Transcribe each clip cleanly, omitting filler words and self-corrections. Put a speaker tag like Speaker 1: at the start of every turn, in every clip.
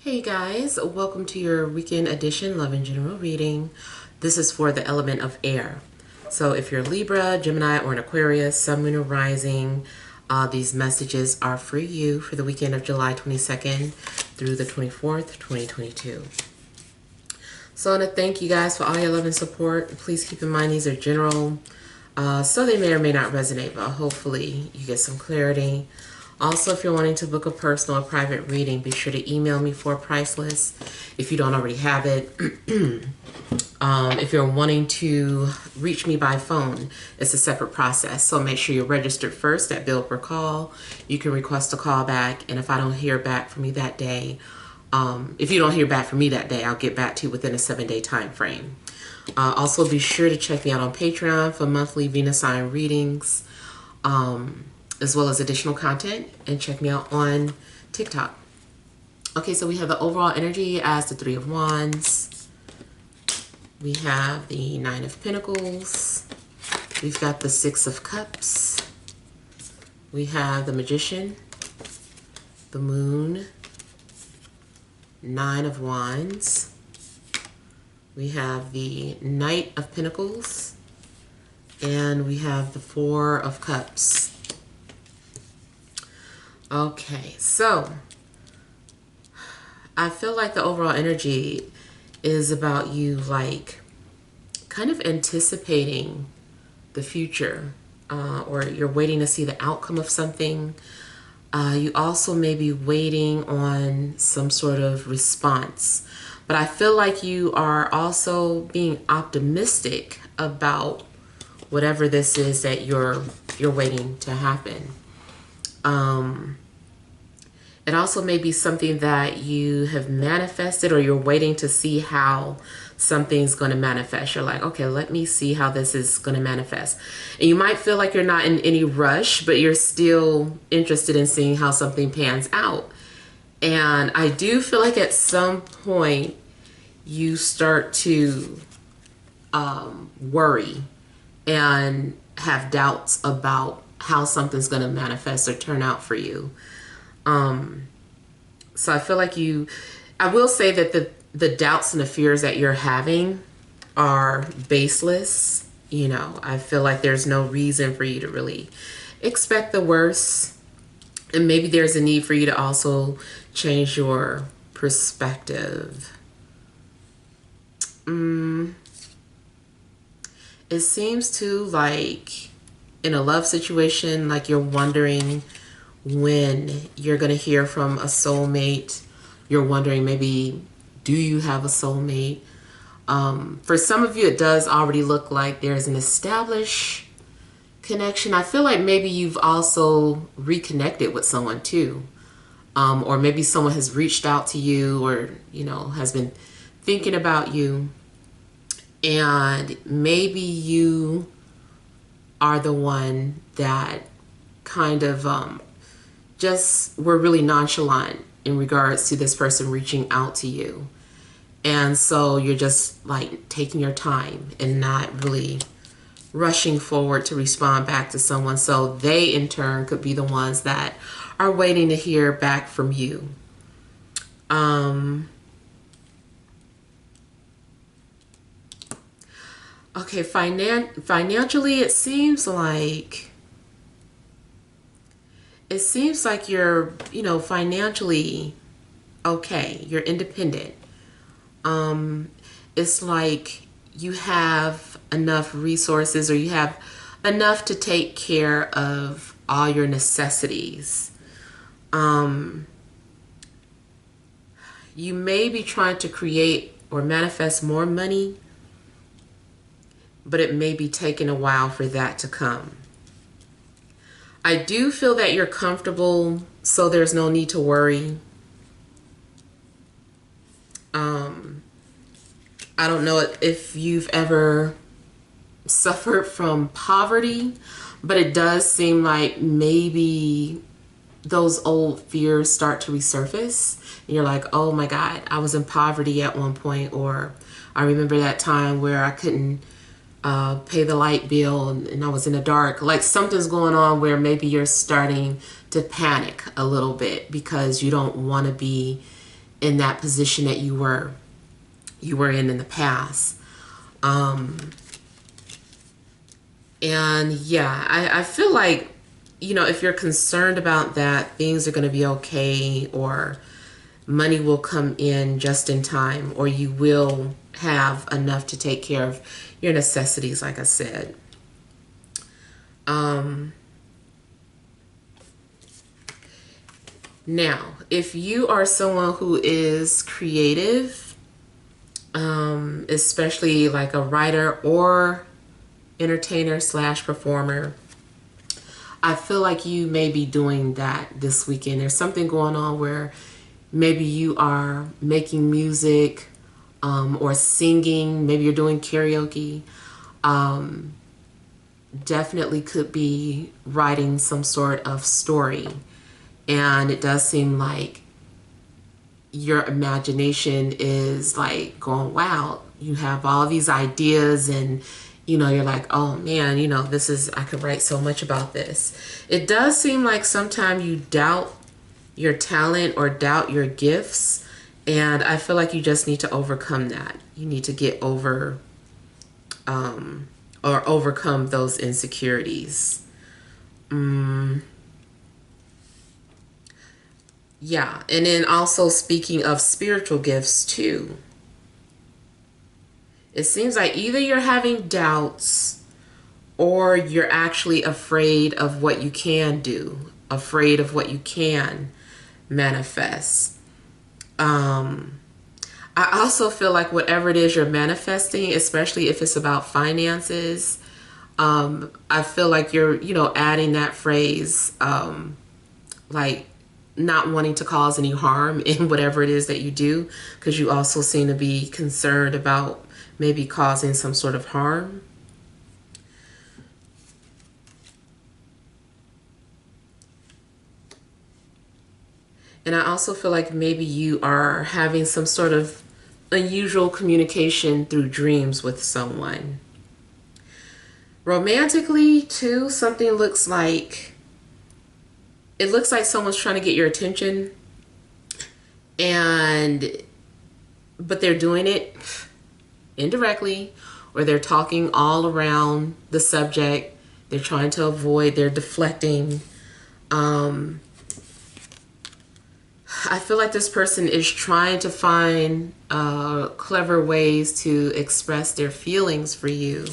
Speaker 1: Hey guys, welcome to your weekend edition Love and General reading. This is for the element of air. So if you're Libra, Gemini, or an Aquarius, Sun, Moon, or Rising, these messages are for you for the weekend of July 22nd through the 24th, 2022. So I want to thank you guys for all your love and support. Please keep in mind these are general, so they may or may not resonate, but hopefully you get some clarity. Also, if you're wanting to book a personal or private reading, be sure to email me for a price list if you don't already have it. If you're wanting to reach me by phone, it's a separate process. So make sure you're registered first at bill per call. You can request a call back, and if I don't hear back from you that day, if you don't hear back from me that day, I'll get back to you within a 7-day time frame. Also, be sure to check me out on Patreon for monthly Venus sign readings, as well as additional content, and check me out on TikTok. Okay, so we have the overall energy as the Three of Wands. We have the Nine of Pentacles. We've got the Six of Cups. We have the Magician, the Moon, Nine of Wands. We have the Knight of Pentacles, and we have the Four of Cups. Okay, so I feel like the overall energy is about you like kind of anticipating the future, or you're waiting to see the outcome of something. You also may be waiting on some sort of response, but I feel like you are also being optimistic about whatever this is that you're waiting to happen. It also may be something that you have manifested, or you're waiting to see how something's going to manifest. You're like, okay, let me see how this is going to manifest. And you might feel like you're not in any rush, but you're still interested in seeing how something pans out. And I do feel like at some point you start to worry and have doubts about how something's going to manifest or turn out for you. So I feel like I will say that the doubts and the fears that you're having are baseless. You know, I feel like there's no reason for you to really expect the worst. And maybe there's a need for you to also change your perspective. It seems to like in a love situation, like you're wondering when you're going to hear from a soulmate. You're wondering, maybe, do you have a soulmate? For some of you, it does already look like there's an established connection. I feel like maybe you've also reconnected with someone too. Or maybe someone has reached out to you, or, you know, has been thinking about you. And maybe you are the one that kind of just were really nonchalant in regards to this person reaching out to you. And so you're just like taking your time and not really rushing forward to respond back to someone. So they in turn could be the ones that are waiting to hear back from you. Okay, financially, it seems like you're, you know, financially okay. You're independent. It's like you have enough resources, or you have enough to take care of all your necessities. You may be trying to create or manifest more money, but it may be taking a while for that to come. I do feel that you're comfortable, so there's no need to worry. I don't know if you've ever suffered from poverty, but it does seem like maybe those old fears start to resurface. And you're like, oh my God, I was in poverty at one point, or I remember that time where I couldn't pay the light bill and I was in the dark. Like something's going on where maybe you're starting to panic a little bit because you don't want to be in that position that you were in the past. And yeah, I feel like, if you're concerned about that, things are going to be okay, or money will come in just in time, or you will have enough to take care of your necessities, like I said. Now, if you are someone who is creative, especially like a writer or entertainer slash performer, I feel like you may be doing that this weekend. There's something going on where maybe you are making music, or singing. Maybe you're doing karaoke. Definitely could be writing some sort of story. And it does seem like your imagination is like going, wow, you have all these ideas, and you're like, oh man, I could write so much about this. It does seem like sometimes you doubt your talent or doubt your gifts, and I feel like you just need to overcome that. You need to get over, or overcome those insecurities. Yeah, and then also speaking of spiritual gifts too, it seems like either you're having doubts or you're actually afraid of what you can do, afraid of what you can manifest. I also feel like whatever it is you're manifesting, especially if it's about finances, I feel like you're, adding that phrase, like not wanting to cause any harm in whatever it is that you do, because you also seem to be concerned about maybe causing some sort of harm. And I also feel like maybe you are having some sort of unusual communication through dreams with someone. Romantically, too, something looks like, it looks like someone's trying to get your attention, but they're doing it indirectly, or they're talking all around the subject. They're trying to avoid, they're deflecting. I feel like this person is trying to find clever ways to express their feelings for you.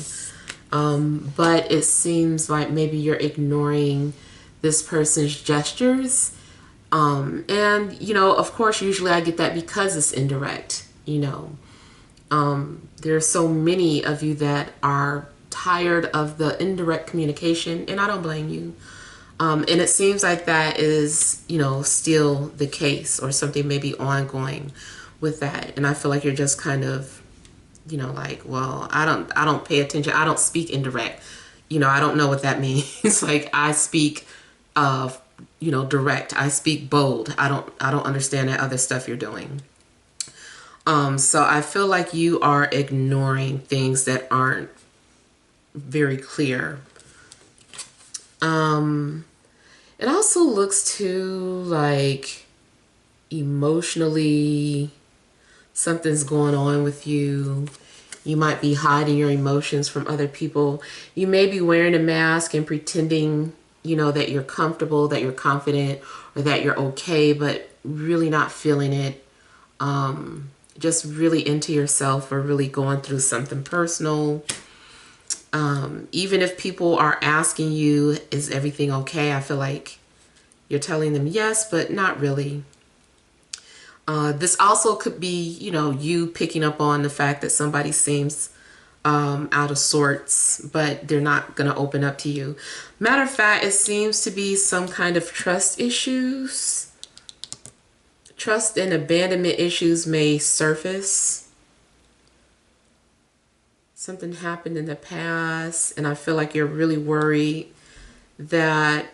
Speaker 1: But it seems like maybe you're ignoring this person's gestures. And, of course, usually I get that because it's indirect. There are so many of you that are tired of the indirect communication, and I don't blame you. And it seems like that is, still the case, or something may be ongoing with that. And I feel like you're just kind of, like, well, I don't pay attention. I don't speak indirect. I don't know what that means. Like, I speak, direct. I speak bold. I don't understand that other stuff you're doing. So I feel like you are ignoring things that aren't very clear. It also looks too like emotionally something's going on with you. You might be hiding your emotions from other people. You may be wearing a mask and pretending, that you're comfortable, that you're confident, or that you're okay, but really not feeling it. Just really into yourself, or really going through something personal. Even if people are asking you, is everything okay? I feel like you're telling them yes, but not really. This also could be, you picking up on the fact that somebody seems out of sorts, but they're not going to open up to you. Matter of fact, it seems to be some kind of trust issues. Trust and abandonment issues may surface. Something happened in the past, and I feel like you're really worried that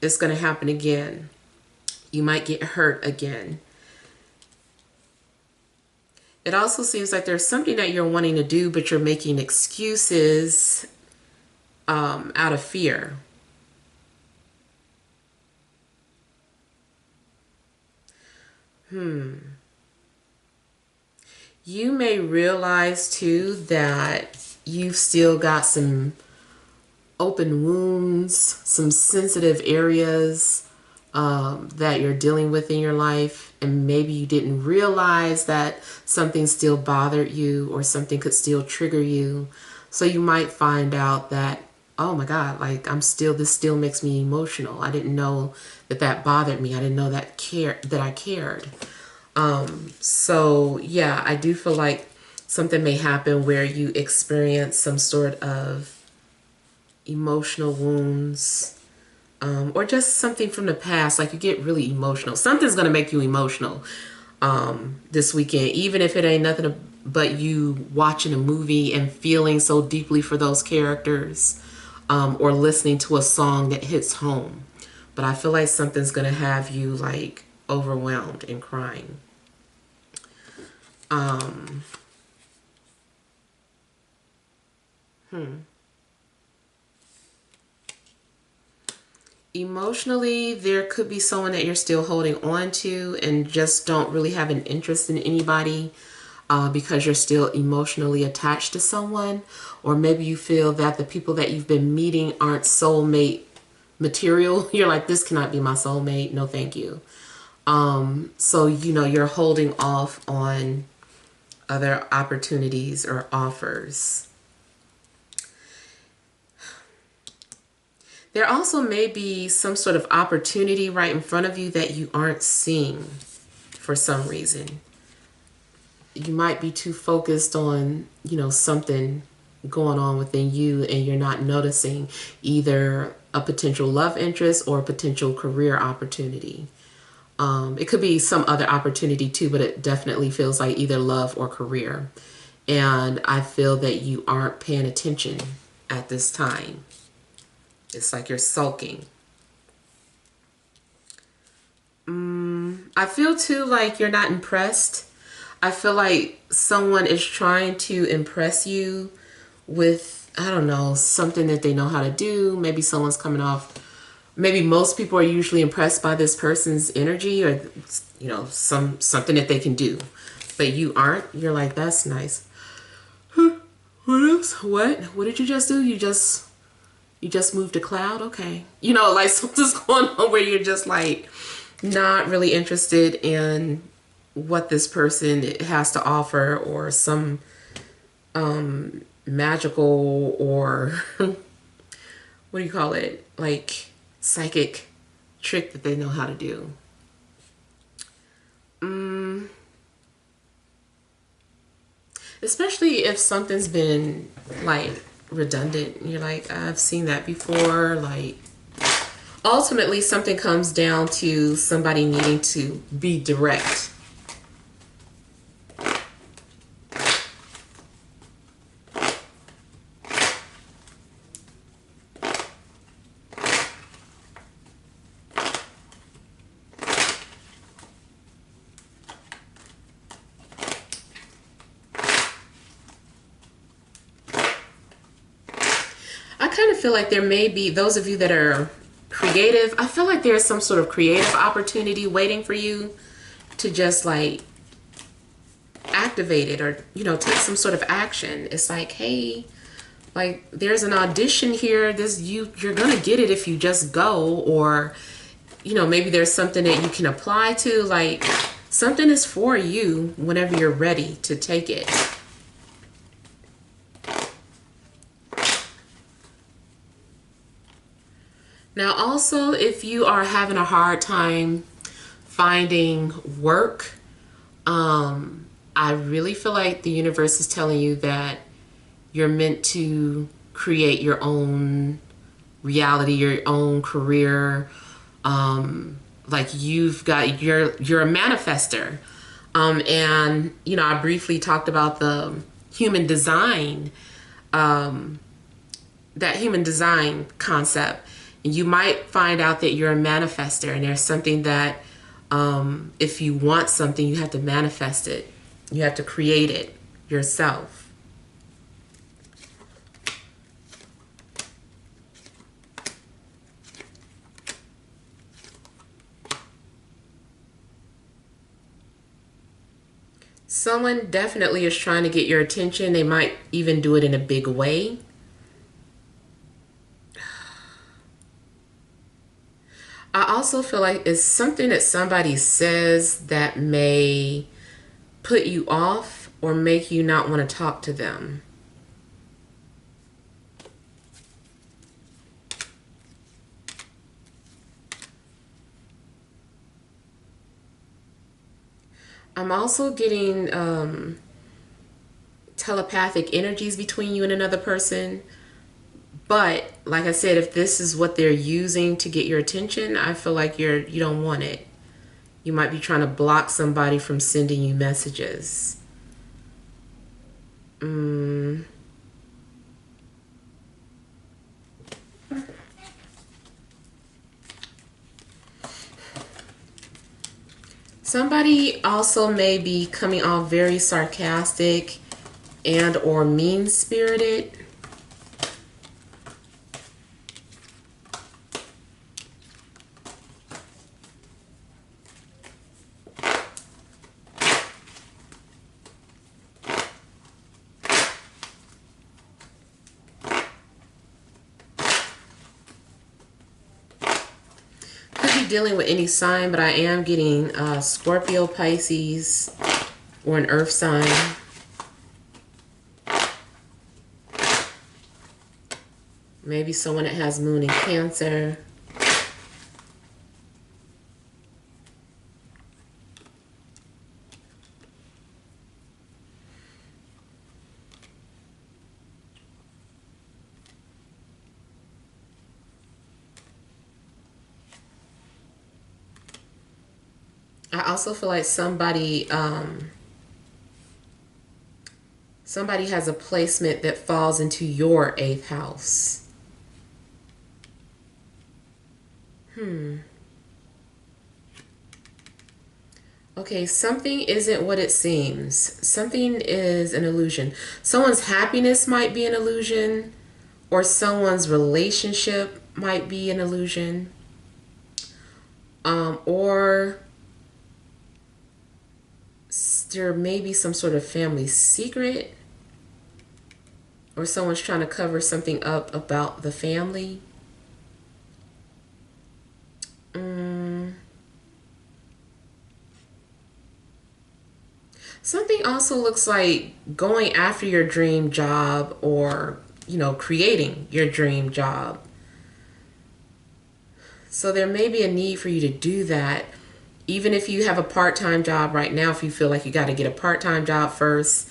Speaker 1: it's going to happen again. You might get hurt again. It also seems like there's something that you're wanting to do, but you're making excuses out of fear. You may realize too that you've still got some open wounds, some sensitive areas that you're dealing with in your life, and maybe you didn't realize that something still bothered you or something could still trigger you. So you might find out that, oh my God, like this still makes me emotional. I didn't know that bothered me. I didn't know that I cared. So yeah, I do feel like something may happen where you experience some sort of emotional wounds, or just something from the past, like you get really emotional. Something's going to make you emotional this weekend, even if it ain't nothing but you watching a movie and feeling so deeply for those characters, or listening to a song that hits home. But I feel like something's going to have you like overwhelmed and crying. Emotionally, there could be someone that you're still holding on to and just don't really have an interest in anybody, because you're still emotionally attached to someone. Or maybe you feel that the people that you've been meeting aren't soulmate material. You're like, this cannot be my soulmate. No, thank you. So, you're holding off on other opportunities or offers. There also may be some sort of opportunity right in front of you that you aren't seeing for some reason. You might be too focused on, something going on within you, and you're not noticing either a potential love interest or a potential career opportunity. It could be some other opportunity too, but it definitely feels like either love or career. And I feel that you aren't paying attention at this time. It's like you're sulking. I feel too like you're not impressed. I feel like someone is trying to impress you with, I don't know, something that they know how to do. Maybe someone's coming off. Maybe most people are usually impressed by this person's energy, or, something that they can do. But you aren't. You're like, that's nice. What else? What did you just do? You just moved a cloud? Okay. Like something's going on where you're just like not really interested in what this person has to offer, or some magical, or what do you call it? Like psychic trick that they know how to do. Especially if something's been like redundant. You're like, I've seen that before. Like, ultimately something comes down to somebody needing to be direct. I kind of feel like there may be those of you that are creative. I feel like there's some sort of creative opportunity waiting for you to just like activate it, or take some sort of action. It's like, hey, like there's an audition here. You're gonna get it if you just go. Or maybe there's something that you can apply to. Like something is for you whenever you're ready to take it. Now, also, if you are having a hard time finding work, I really feel like the universe is telling you that you're meant to create your own reality, your own career. Like you're a manifester. And I briefly talked about the human design, that human design concept. And you might find out that you're a manifester, and there's something that, if you want something, you have to manifest it. You have to create it yourself. Someone definitely is trying to get your attention. They might even do it in a big way. I also feel like it's something that somebody says that may put you off or make you not want to talk to them. I'm also getting telepathic energies between you and another person. But like I said, if this is what they're using to get your attention, I feel like you don't want it. You might be trying to block somebody from sending you messages. Somebody also may be coming off very sarcastic and or mean-spirited. Dealing with any sign, but I am getting Scorpio, Pisces, or an earth sign. Maybe someone that has moon in Cancer. I also feel like somebody has a placement that falls into your 8th house. Okay, something isn't what it seems. Something is an illusion. Someone's happiness might be an illusion, or someone's relationship might be an illusion. Or there may be some sort of family secret, or someone's trying to cover something up about the family. Something also looks like going after your dream job, or, creating your dream job. So there may be a need for you to do that. Even if you have a part-time job right now, if you feel like you got to get a part-time job first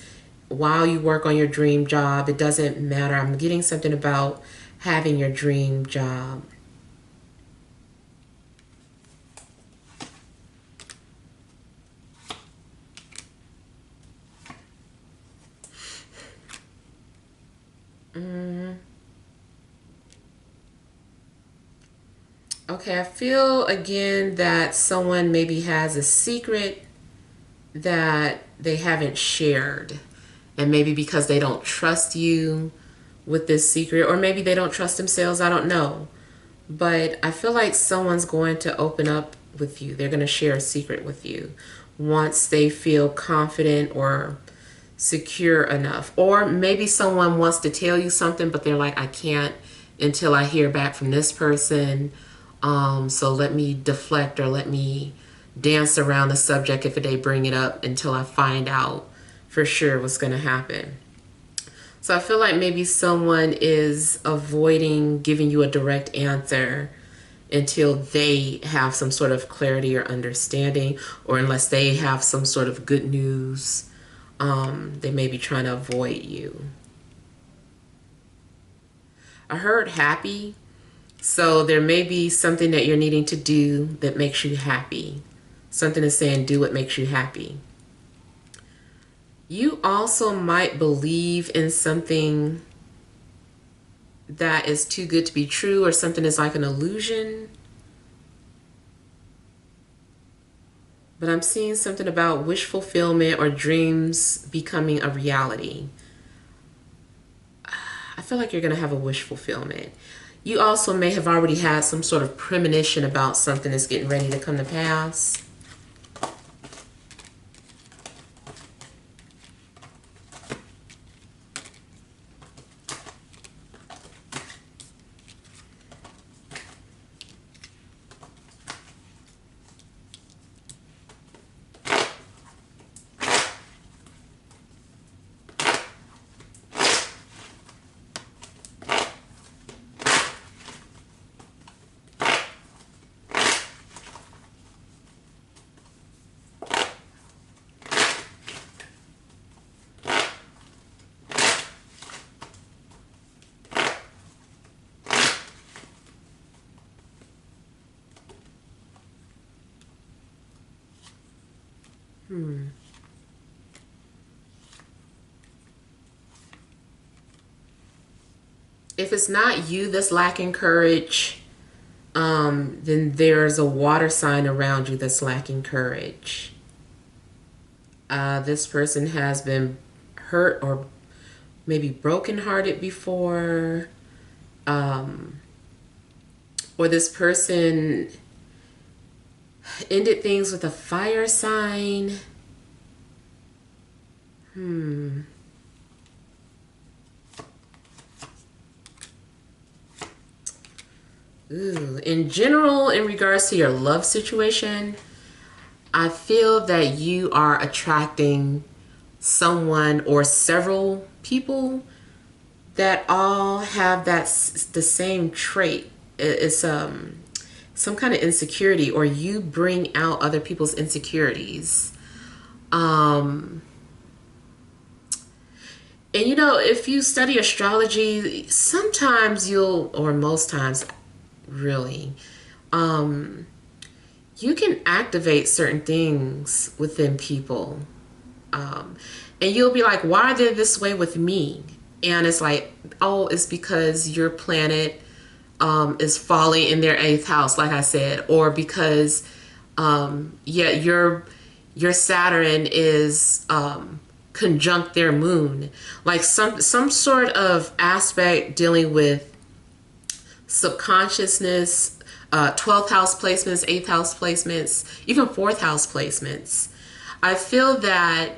Speaker 1: while you work on your dream job, it doesn't matter. I'm getting something about having your dream job. Okay, I feel again that someone maybe has a secret that they haven't shared. And maybe because they don't trust you with this secret, or maybe they don't trust themselves, I don't know. But I feel like someone's going to open up with you. They're going to share a secret with you once they feel confident or secure enough. Or maybe someone wants to tell you something, but they're like, I can't until I hear back from this person. So let me deflect, or let me dance around the subject if they bring it up, until I find out for sure what's going to happen. So I feel like maybe someone is avoiding giving you a direct answer until they have some sort of clarity or understanding, or unless they have some sort of good news. They may be trying to avoid you. I heard happy. So there may be something that you're needing to do that makes you happy. Something is saying, do what makes you happy. You also might believe in something that is too good to be true, or something is like an illusion. But I'm seeing something about wish fulfillment or dreams becoming a reality. I feel like you're going to have a wish fulfillment. You also may have already had some sort of premonition about something that's getting ready to come to pass. If it's not you that's lacking courage, then there's a water sign around you that's lacking courage. This person has been hurt or maybe brokenhearted before, or this person ended things with a fire sign. Ooh. In general, in regards to your love situation, I feel that you are attracting someone or several people that all have the same trait. It's some kind of insecurity, or you bring out other people's insecurities. And you know, if you study astrology, sometimes or most times really, you can activate certain things within people. And you'll be like, why are they this way with me? And it's like, oh, it's because your planet is falling in their 8th house, like I said, or because your Saturn is conjunct their moon, like some sort of aspect dealing with subconsciousness, 12th house placements, 8th house placements, even 4th house placements. I feel that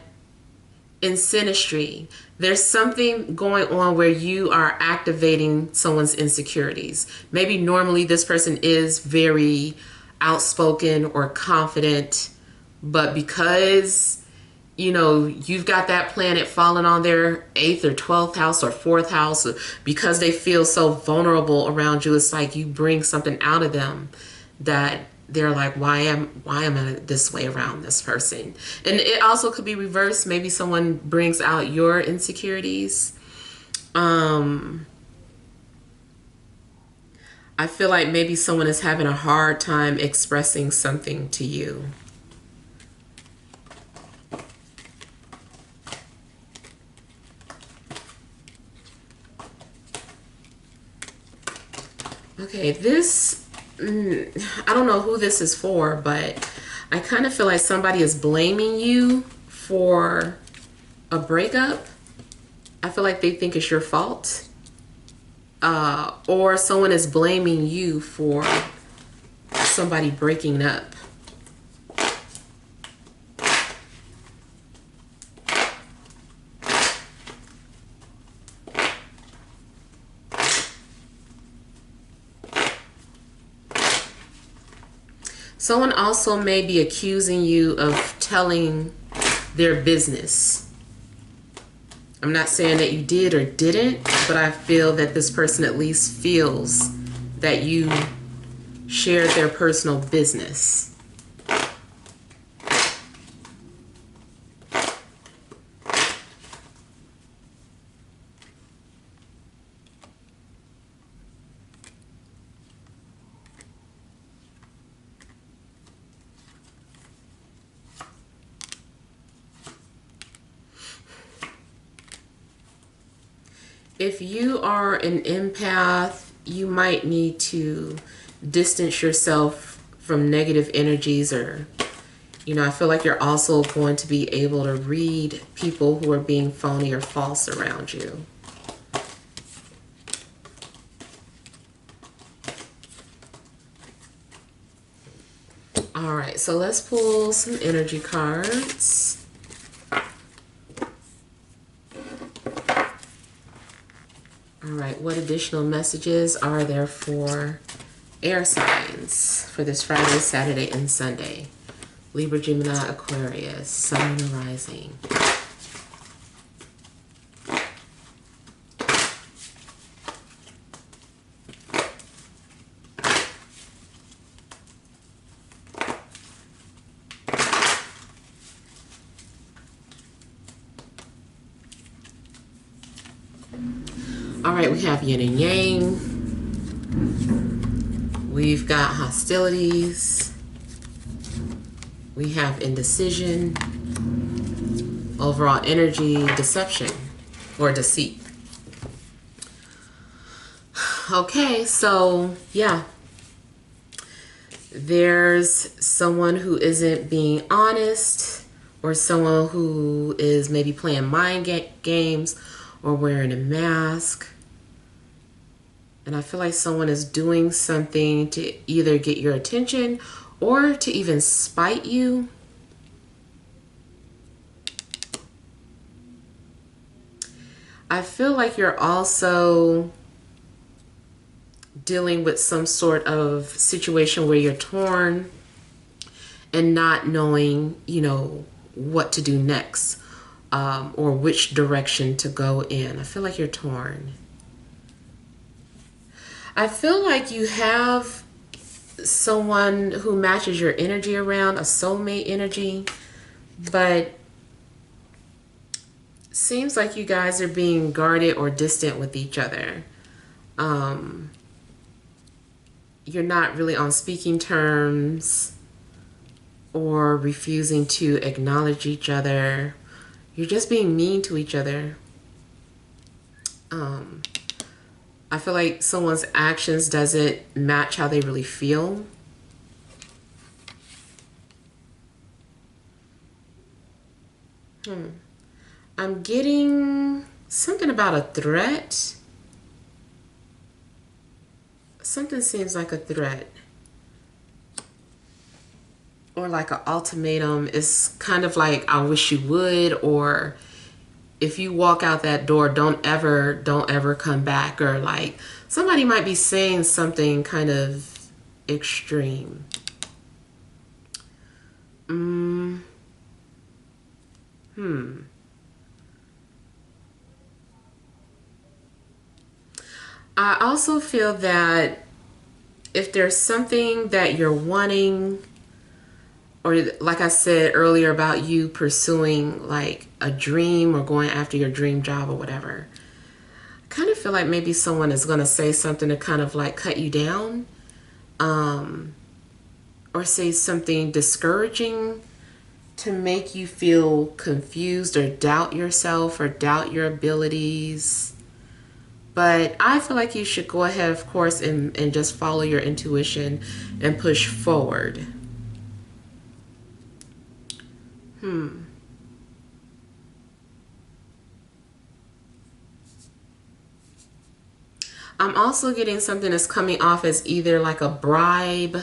Speaker 1: in synastry, there's something going on where you are activating someone's insecurities. Maybe normally this person is very outspoken or confident, but because you know, you've got that planet falling on their 8th or 12th house or 4th house, because they feel so vulnerable around you, it's like you bring something out of them that they're like, why am I this way around this person? And it also could be reversed. Maybe someone brings out your insecurities. I feel like maybe someone is having a hard time expressing something to you. Okay, this, I don't know who this is for, but I kind of feel like somebody is blaming you for a breakup. I feel like they think it's your fault. Or someone is blaming you for somebody breaking up. Someone also may be accusing you of telling their business. I'm not saying that you did or didn't, but I feel that this person at least feels that you shared their personal business. If you are an empath, you might need to distance yourself from negative energies, or, you know, I feel like you're also going to be able to read people who are being phony or false around you. All right, so let's pull some energy cards. All right, what additional messages are there for air signs for this Friday, Saturday, and Sunday? Libra, Gemini, Aquarius, Sun, and Rising. All right, we have yin and yang. We've got hostilities. We have indecision. overall energy, deception or deceit. Okay, so yeah, there's someone who isn't being honest, or someone who is maybe playing mind games or wearing a mask. And I feel like someone is doing something to either get your attention or to even spite you. I feel like you're also dealing with some sort of situation where you're torn and not knowing, you know, what to do next, or which direction to go in. I feel like you're torn. I feel like you have someone who matches your energy around, a soulmate energy, but seems like you guys are being guarded or distant with each other. You're not really on speaking terms or refusing to acknowledge each other. You're just being mean to each other. I feel like someone's actions doesn't match how they really feel. I'm getting something about a threat. Something seems like a threat. Or like an ultimatum. It's kind of like, I wish you would, or if you walk out that door, don't ever come back. Or like somebody might be saying something kind of extreme. I also feel that if there's something that you're wanting, or like I said earlier about you pursuing like a dream or going after your dream job or whatever, I kind of feel like maybe someone is going to say something to kind of like cut you down, or say something discouraging to make you feel confused or doubt yourself or doubt your abilities. But I feel like you should go ahead, of course, and just follow your intuition and push forward. I'm also getting something that's coming off as either like a bribe.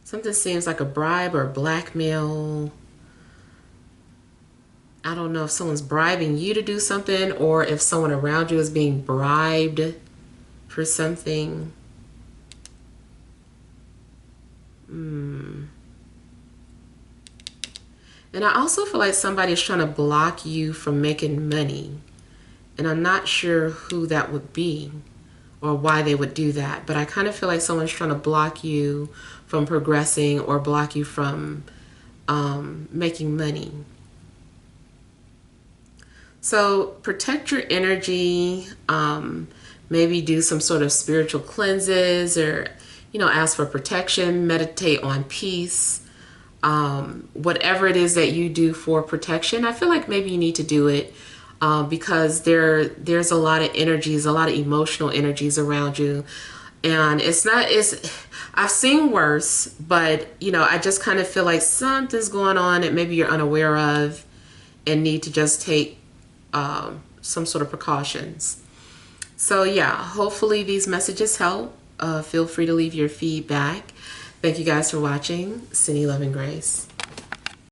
Speaker 1: Something seems like a bribe or blackmail. I don't know if someone's bribing you to do something, or if someone around you is being bribed for something. And I also feel like somebody is trying to block you from making money. And I'm not sure who that would be or why they would do that. But I kind of feel like someone's trying to block you from progressing or block you from making money. So protect your energy, maybe do some sort of spiritual cleanses, or, you know, ask for protection, meditate on peace. Whatever it is that you do for protection, I feel like maybe you need to do it because there's a lot of energies, a lot of emotional energies around you. And I've seen worse, but, you know, I just kind of feel like something's going on that maybe you're unaware of and need to just take some sort of precautions. So yeah, hopefully these messages help. Feel free to leave your feedback. Thank you guys for watching. Sending love and grace.